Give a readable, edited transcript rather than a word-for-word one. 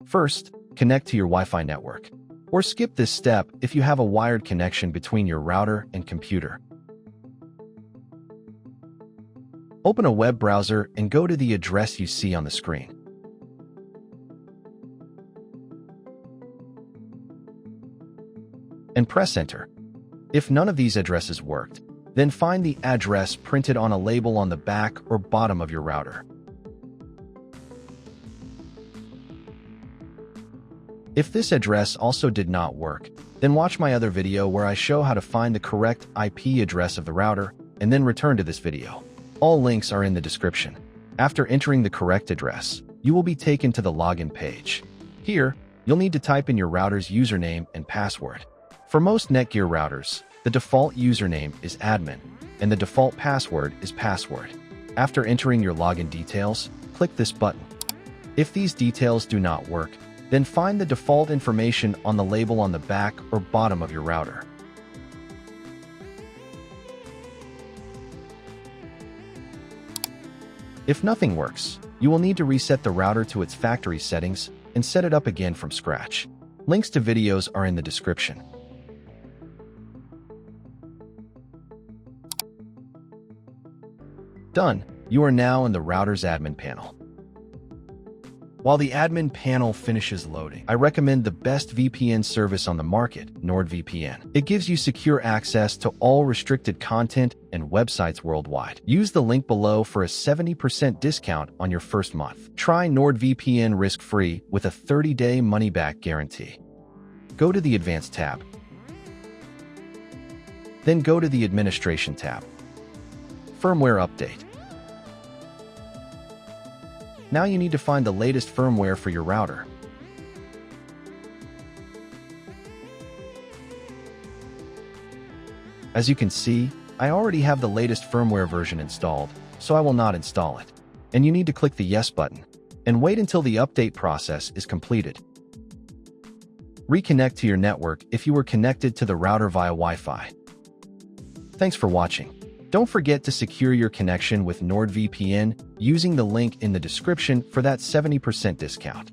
First, connect to your Wi-Fi network. Or skip this step if you have a wired connection between your router and computer. Open a web browser and go to the address you see on the screen. And press Enter. If none of these addresses worked, then find the address printed on a label on the back or bottom of your router. If this address also did not work, then watch my other video where I show how to find the correct IP address of the router and then return to this video. All links are in the description. After entering the correct address, you will be taken to the login page. Here, you'll need to type in your router's username and password. For most NETGEAR routers, the default username is admin, and the default password is password. After entering your login details, click this button. If these details do not work, then find the default information on the label on the back or bottom of your router. If nothing works, you will need to reset the router to its factory settings and set it up again from scratch. Links to videos are in the description. Done. You are now in the router's admin panel. While the admin panel finishes loading, I recommend the best VPN service on the market, NordVPN. It gives you secure access to all restricted content and websites worldwide. Use the link below for a 70% discount on your first month. Try NordVPN risk-free with a 30-day money-back guarantee. Go to the Advanced tab. Then go to the Administration tab. Firmware update. Now you need to find the latest firmware for your router. As you can see, I already have the latest firmware version installed, so I will not install it. And you need to click the Yes button and wait until the update process is completed. Reconnect to your network if you were connected to the router via Wi-Fi. Thanks for watching. Don't forget to secure your connection with NordVPN using the link in the description for that 70% discount.